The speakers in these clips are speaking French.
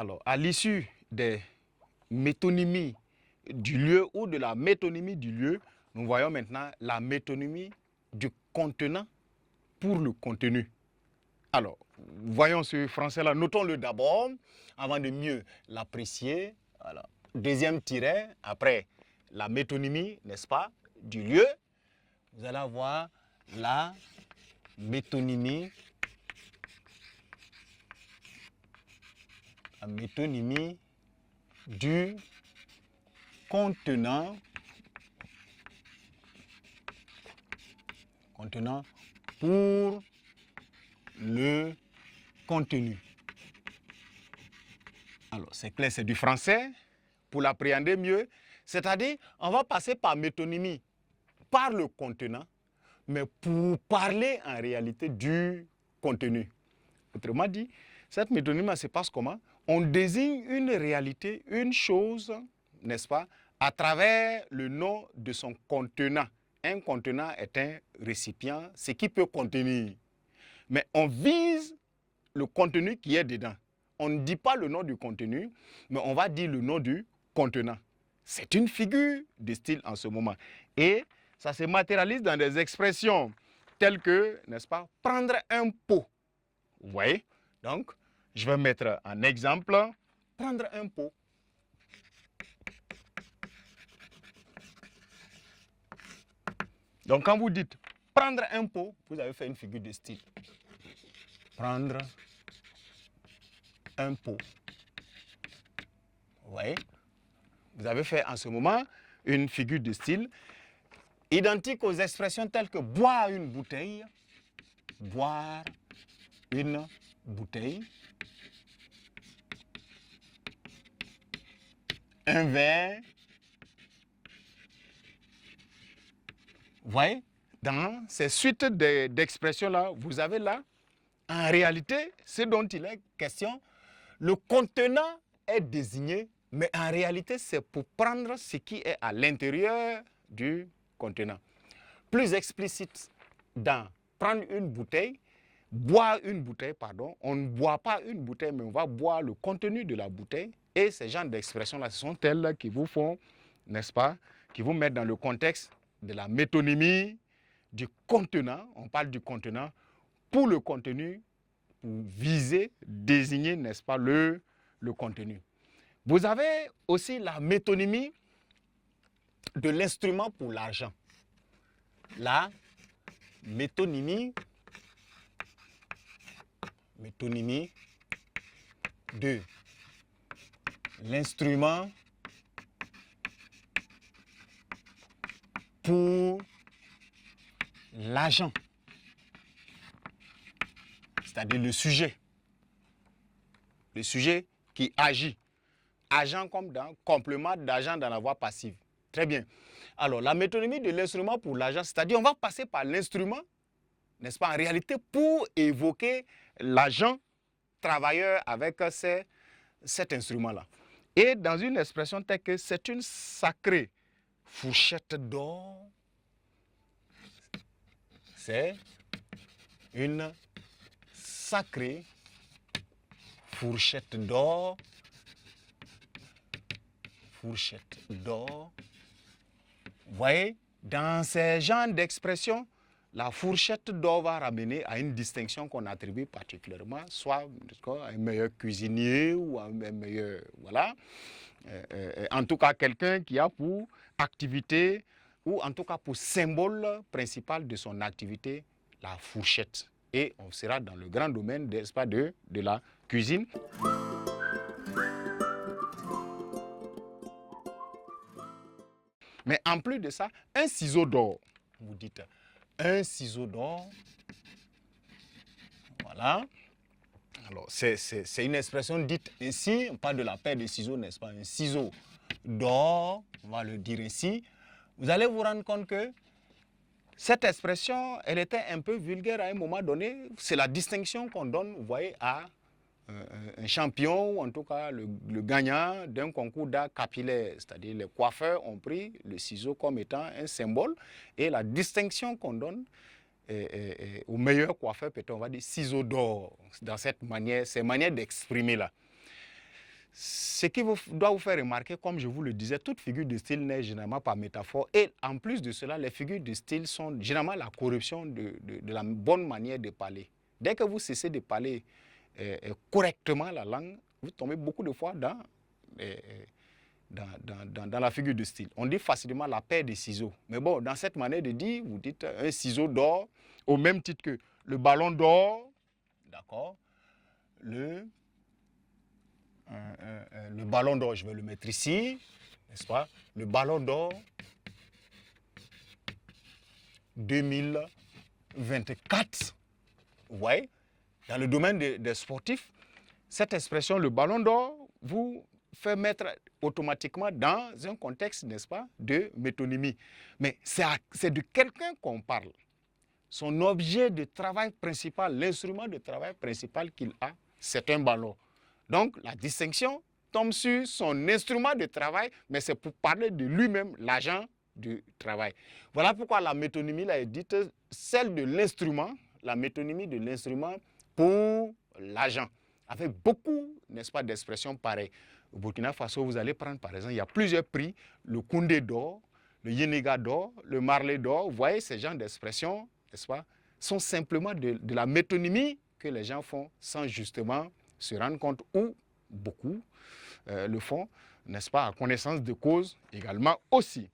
Alors, à l'issue des métonymies du lieu ou de la métonymie du lieu, nous voyons maintenant la métonymie du contenant pour le contenu. Alors, voyons ce français-là, notons-le d'abord, avant de mieux l'apprécier. Voilà. Deuxième tiret, après la métonymie, n'est-ce pas, du lieu, vous allez avoir la métonymie du contenant pour le contenu. Alors, c'est clair, c'est du français. Pour l'appréhender mieux, c'est-à-dire, on va passer par métonymie, par le contenant, mais pour parler en réalité du contenu. Autrement dit, cette métonymie se passe comment? On désigne une réalité, une chose, n'est-ce pas, à travers le nom de son contenant. Un contenant est un récipient, ce qui peut contenir. Mais on vise le contenu qui est dedans. On ne dit pas le nom du contenu, mais on va dire le nom du contenant. C'est une figure de style en ce moment. Et ça se matérialise dans des expressions telles que, n'est-ce pas, prendre un pot. Vous voyez? Donc, je vais mettre un exemple. Prendre un pot. Donc, quand vous dites prendre un pot, vous avez fait une figure de style. Prendre un pot. Vous voyez? Vous avez fait en ce moment une figure de style identique aux expressions telles que boire une bouteille, boire une bouteille, un verre. Vous voyez? Dans ces suites d'expressions-là, vous avez là, en réalité, ce dont il est question, le contenant est désigné, mais en réalité, c'est pour prendre ce qui est à l'intérieur du contenant. Plus explicite, dans prendre une bouteille, boire une bouteille, pardon, on ne boit pas une bouteille, mais on va boire le contenu de la bouteille. Et ces genres d'expressions-là, ce sont elles qui vous font, n'est-ce pas, qui vous mettent dans le contexte de la métonymie, du contenant, on parle du contenant, pour le contenu, pour viser, désigner, n'est-ce pas, le contenu. Vous avez aussi la métonymie de l'instrument pour l'argent. La métonymie de l'instrument pour l'argent, c'est-à-dire le sujet qui agit. Agent comme dans complément d'agent dans la voie passive. Très bien. Alors, la métonymie de l'instrument pour l'agent, c'est-à-dire on va passer par l'instrument, n'est-ce pas, en réalité, pour évoquer l'agent travailleur avec cet instrument-là. Et dans une expression telle que c'est une sacrée fourchette d'or, c'est une sacrée fourchette d'or, vous voyez, dans ces genres d'expressions, la fourchette d'or va ramener à une distinction qu'on attribue particulièrement, soit à un meilleur cuisinier ou à un meilleur, voilà, en tout cas quelqu'un qui a pour activité, ou en tout cas pour symbole principal de son activité, la fourchette. Et on sera dans le grand domaine, n'est-ce pas, de la cuisine. Mais en plus de ça, un ciseau d'or, vous dites, un ciseau d'or, voilà. Alors, c'est une expression dite ainsi, on parle de la paire de ciseaux, n'est-ce pas? Un ciseau d'or, on va le dire ainsi. Vous allez vous rendre compte que cette expression, elle était un peu vulgaire à un moment donné. C'est la distinction qu'on donne, vous voyez, à un champion, ou en tout cas le gagnant d'un concours d'art capillaire. C'est-à-dire les coiffeurs ont pris le ciseau comme étant un symbole. Et la distinction qu'on donne au meilleur coiffeur, peut-être on va dire ciseau d'or, dans cette manière, ces manières d'exprimer là. Ce qui doit vous faire remarquer, comme je vous le disais, toute figure de style n'est généralement pas métaphore. Et en plus de cela, les figures de style sont généralement la corruption de la bonne manière de parler. Dès que vous cessez de parler correctement la langue, vous tombez beaucoup de fois dans la figure de style. On dit facilement la paire de ciseaux. Mais bon, dans cette manière de dire, vous dites un ciseau d'or au même titre que le ballon d'or, d'accord, le ballon d'or, je vais le mettre ici, n'est-ce pas? Le ballon d'or 2024. Vous voyez, dans le domaine des sportifs, cette expression, le ballon d'or, vous fait mettre automatiquement dans un contexte, n'est-ce pas, de métonymie. Mais c'est de quelqu'un qu'on parle. Son objet de travail principal, l'instrument de travail principal qu'il a, c'est un ballon. Donc, la distinction tombe sur son instrument de travail, mais c'est pour parler de lui-même, l'agent du travail. Voilà pourquoi la métonymie là, est dite celle de l'instrument, la métonymie de l'instrument pour l'agent. Avec beaucoup, n'est-ce pas, d'expressions pareilles. Au Burkina Faso, vous allez prendre, par exemple, il y a plusieurs prix, le Koundé d'or, le Yénéga d'or, le Marley d'or. Vous voyez, ces genres d'expressions, n'est-ce pas, sont simplement de la métonymie que les gens font sans justement se rendre compte, ou beaucoup le font, n'est-ce pas, à connaissance de cause également aussi.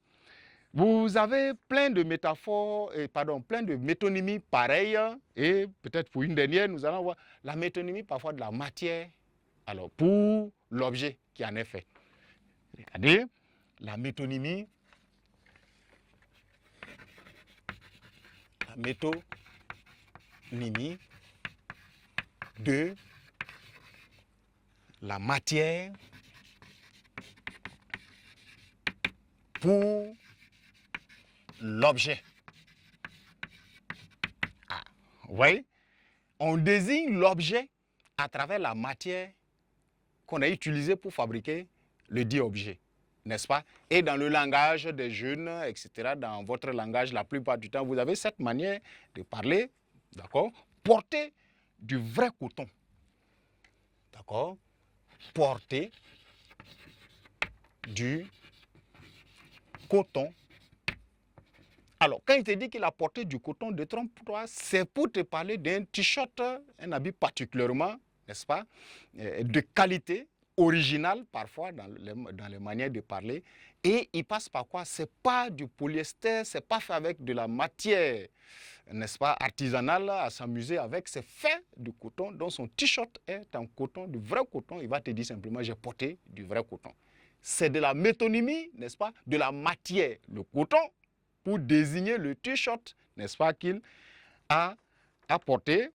Vous avez plein de métaphores, plein de métonymies pareilles, et peut-être pour une dernière, nous allons voir la métonymie parfois de la matière, alors pour l'objet qui en est fait. C'est-à-dire la métonymie, de la matière pour l'objet. Ah, vous voyez, on désigne l'objet à travers la matière qu'on a utilisée pour fabriquer le dit objet, n'est-ce pas? Et dans le langage des jeunes, etc., dans votre langage, la plupart du temps, vous avez cette manière de parler, d'accord? Porter du vrai coton, d'accord? Porter du coton. Alors, quand il te dit qu'il a porté du coton, de trompe-toi, c'est pour te parler d'un t-shirt, un habit particulièrement, n'est-ce pas, de qualité, originale parfois dans les manières de parler. Et il passe par quoi? C'est pas du polyester, c'est pas fait avec de la matière, n'est-ce pas, artisanale à s'amuser avec, c'est fait du coton. Donc son t-shirt est en coton, du vrai coton. Il va te dire simplement, j'ai porté du vrai coton. C'est de la métonymie, n'est-ce pas, de la matière, le coton, pour désigner le t-shirt, n'est-ce pas, qu'il a porté.